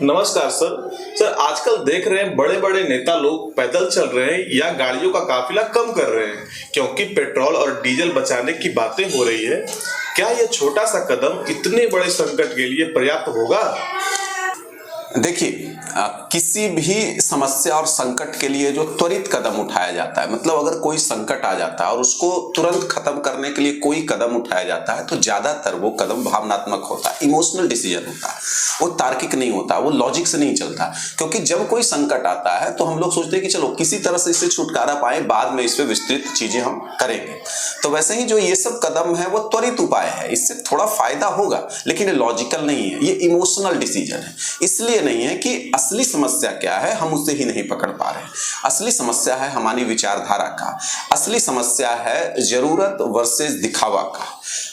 नमस्कार sir. Sir आजकल देख रहे हैं बड़े बड़े नेता लोग पैदल चल रहे हैं या गाड़ियों का काफिला कम कर रहे हैं क्योंकि पेट्रोल और डीजल बचाने की बातें हो रही है। क्या यह छोटा सा कदम इतने बड़े संकट के लिए पर्याप्त होगा? देखिए, किसी भी समस्या और संकट के लिए जो त्वरित कदम उठाया जाता है, मतलब अगर कोई संकट आ जाता है और उसको तुरंत खत्म करने के लिए कोई कदम उठाया जाता है तो ज्यादातर वो कदम भावनात्मक होता है, इमोशनल डिसीजन होता है। वो तार्किक नहीं होता, वो लॉजिक से नहीं चलता। क्योंकि जब कोई संकट आता है तो हम लोग सोचते हैं कि चलो किसी तरह से इससे छुटकारा पाए, बाद में इस पे विस्तृत चीजें हम करेंगे। तो वैसे ही जो ये सब कदम है वो त्वरित उपाय है, इससे थोड़ा फायदा होगा, लेकिन ये लॉजिकल नहीं है, ये इमोशनल डिसीजन है। इसलिए नहीं है कि असली समस्या क्या है हम उसे ही नहीं पकड़ पा रहे। असली समस्या है हमारी विचारधारा का, असली समस्या है जरूरत वर्सेस दिखावा का।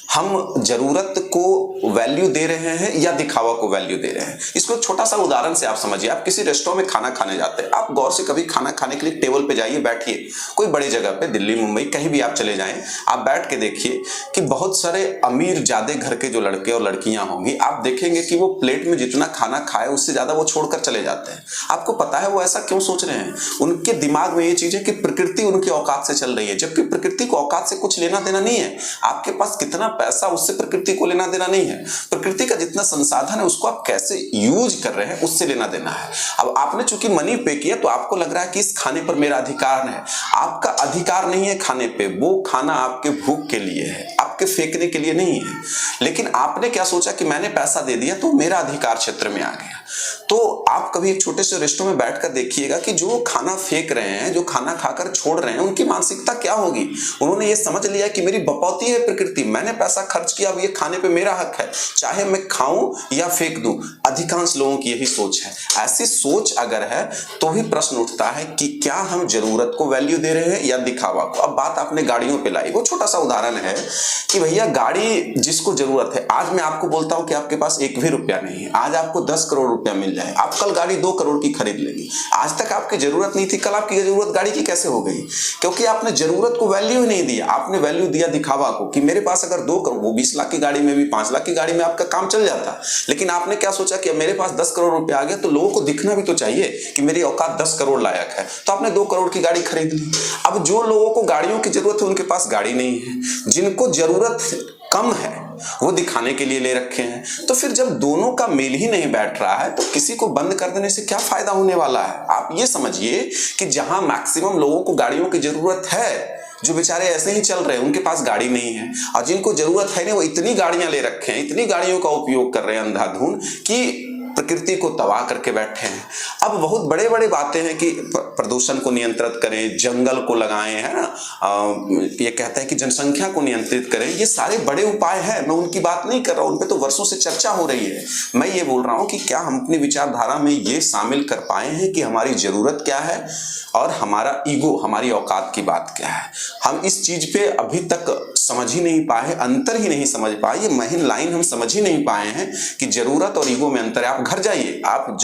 हम जरूरत को वैल्यू दे रहे हैं या दिखावा को वैल्यू दे रहे हैं। इसको छोटा सा उदाहरण से आप समझिए। आप किसी रेस्टोरेंट में खाना खाने जाते हैं, आप गौर से कभी खाना खाने के लिए टेबल पे जाइए, बैठिए, कोई बड़ी जगह पे, दिल्ली मुंबई कहीं भी आप चले जाएं, आप बैठ के देखिए कि बहुत सारे अमीर ज्यादा घर के जो लड़के और लड़कियां होंगी, आप देखेंगे कि वो प्लेट में जितना खाना खाए उससे ज्यादा वो छोड़कर चले जाते हैं। आपको पता है वो ऐसा क्यों सोच रहे हैं? उनके दिमाग में ये चीज है कि प्रकृति उनकी औकात से चल रही है, जबकि प्रकृति को औकात से कुछ लेना देना नहीं है। आपके पास कितना पैसा, उससे प्रकृति को लेना देना नहीं है। प्रकृति का जितना संसाधन है उसको आप कैसे यूज कर रहे हैं उससे लेना देना है। अब आपने चूंकि मनी पे किया तो आपको लग रहा है कि इस खाने पर मेरा अधिकार है। आपका अधिकार नहीं है खाने पे, वो खाना आपके भूख के लिए है, आपके फेंकने के लिए नहीं है। लेकिन आपने क्या सोचा कि मैंने पैसा दे दिया तो मेरा अधिकार क्षेत्र में आ गया। तो आप कभी एक छोटे से रेस्टोरेंट में बैठकर देखिएगा कि जो खाना फेंक रहे हैं, जो खाना खाकर छोड़ रहे हैं, उनकी मानसिकता क्या होगी। उन्होंने ये समझ लिया कि मेरी बपौती है प्रकृति, मैंने पैसा खर्च किया, अब ये खाने पे मेरा हक है, चाहे मैं खाऊं या फेंक दूं। अधिकांश लोगों की यही सोच है। ऐसी सोच अगर है तो ही प्रश्न उठता है कि क्या हम जरूरत को वैल्यू दे रहे हैं या दिखावा को। अब बात आपने गाड़ियों पे लाई, वो छोटा सा उदाहरण है कि भैया गाड़ी जिसको जरूरत है, आज मैं आपको बोलता हूं कि आपके पास एक भी रुपया नहीं है, आज आपको 10 करोड़ रुपया मिल जाए, आप कल गाड़ी 2 करोड़ की खरीद लेंगे। आज तक आपकी जरूरत नहीं थी, कल आपकी जरूरत गाड़ी की कैसे हो गई? क्योंकि आपने जरूरत को वैल्यू ही नहीं दिया, आपने वैल्यू दिया दिखावा को कि मेरे पास अगर 2 करोड़, वो 20 लाख की गाड़ी में भी 5 लाख की गाड़ी में आपका काम चल जाता। लेकिन आपने क्या सोचा कि मेरे पास 10 करोड़ रुपया आ गया तो लोगों को दिखना भी तो चाहिए कि मेरी औकात 10 करोड़ लायक है, तो आपने 2 करोड़ की गाड़ी खरीद ली। अब जो लोगों को गाड़ियों की जरूरत है उनके पास गाड़ी नहीं है, जिनको जरूरत कम है वो दिखाने के लिए ले रखे हैं। तो फिर जब दोनों का मेल ही नहीं बैठ रहा है तो किसी को बंद कर देने से क्या फायदा होने वाला है? आप ये समझिए कि जहां मैक्सिमम लोगों को गाड़ियों की जरूरत है, जो बेचारे ऐसे ही चल रहे हैं उनके पास गाड़ी नहीं है, और जिनको जरूरत है नहीं वो इतनी गाड़ियां ले रखे हैं, इतनी गाड़ियों का उपयोग कर रहे हैं अंधाधुंध कि प्रकृति को तबाह करके बैठे हैं। अब बहुत बड़े बड़े बातें हैं कि प्रदूषण को नियंत्रित करें, जंगल को लगाएं, है ना, ये कहते हैं कि जनसंख्या को नियंत्रित करें। ये सारे बड़े उपाय हैं, मैं उनकी बात नहीं कर रहा हूं, उन पे तो वर्षों से चर्चा हो रही है। मैं ये बोल रहा हूं कि क्या हम अपनी विचारधारा में ये शामिल कर पाए हैं कि हमारी जरूरत क्या है और हमारा ईगो, हमारी औकात की बात क्या है। हम इस चीज पे अभी तक समझ ही नहीं पाए, अंतर ही नहीं समझ पाए, ये महीन लाइन हम समझ ही नहीं पाए हैं कि जरूरत और ईगो में अंतर है। आप घर जाइए, आप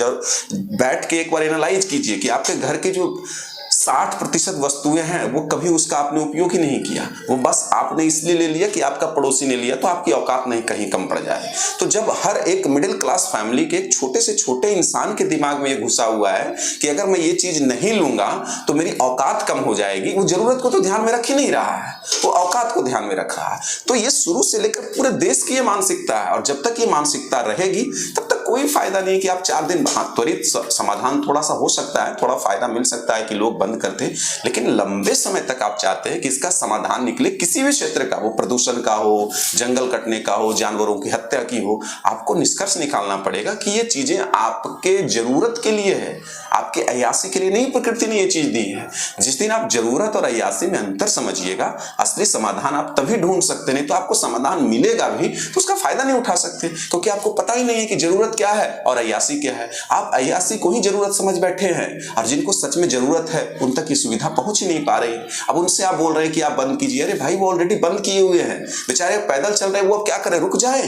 बैठ के एक बार एनालाइज कीजिए कि आपके घर के जो 60% वस्तुएं हैं वो कभी उसका आपने उपयोग ही नहीं किया, वो बस आपने इसलिए ले लिया कि आपका पड़ोसी ने लिया तो आपकी औकात नहीं कहीं कम पड़ जाए। तो जब हर एक मिडिल क्लास फैमिली के एक छोटे से छोटे इंसान के दिमाग में ये घुसा हुआ है कि अगर मैं ये चीज नहीं लूंगा तो मेरी औकात कम हो जाएगी, वो जरूरत को तो ध्यान में रख ही नहीं रहा है, वो औकात को ध्यान में रख रहा है। तो ये शुरू से लेकर पूरे देश की ये मानसिकता है, और जब तक ये मानसिकता रहेगी तब तक कोई फायदा नहीं कि आप 4 दिन, त्वरित समाधान थोड़ा सा हो सकता है, थोड़ा फायदा मिल सकता है कि लोग बंद करते, लेकिन लंबे समय तक आप चाहते हैं कि इसका समाधान निकले किसी भी क्षेत्र का, वो प्रदूषण का हो, जंगल कटने का हो, जानवरों की हत्या की हो, आपको निष्कर्ष निकालना पड़ेगा कि ये चीजें आपके जरूरत के लिए है, आपके अय्यासी के लिए नहीं। प्रकृति ने ये चीज दी है। जिस दिन आप जरूरत और अय्यासी में अंतर समझिएगा, असली समाधान आप तभी ढूंढ सकते, नहीं तो आपको समाधान मिलेगा भी तो उसका फायदा नहीं उठा सकते, क्योंकि आपको पता ही नहीं है कि जरूरत क्या है और अय्यासी क्या है। आप अय्यासी को ही जरूरत समझ बैठे हैं, और जिनको सच में जरूरत है उन तक ये सुविधा पहुंच ही नहीं पा रही। अब उनसे आप बोल रहे हैं कि आप बंद कीजिए, अरे भाई वो ऑलरेडी बंद किए हुए हैं, बेचारे पैदल चल रहे हैं, वो अब क्या करें, रुक जाए।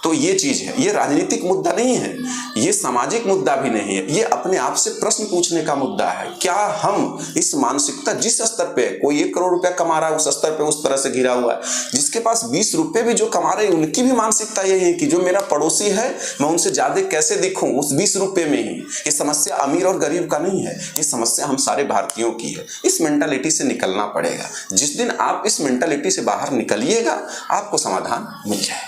तो ये चीज है, ये राजनीतिक मुद्दा नहीं है, ये सामाजिक मुद्दा भी नहीं है, ये अपने आप से प्रश्न पूछने का मुद्दा है। क्या हम इस मानसिकता, जिस स्तर पे कोई 1 करोड़ रुपया कमा रहा है उस स्तर पे उस तरह से घिरा हुआ है, जिसके पास 20 रुपए भी जो कमा रहे हैं उनकी भी मानसिकता यही है कि जो मेरा पड़ोसी है मैं उनसे ज्यादा कैसे दिखूं उस 20 रुपए में ही। ये समस्या अमीर और गरीब का नहीं है, ये समस्या हम सारे भारतीयों की है। इस मेंटालिटी से निकलना पड़ेगा। जिस दिन आप इस मेंटालिटी से बाहर निकलिएगा आपको समाधान मिल जाएगा।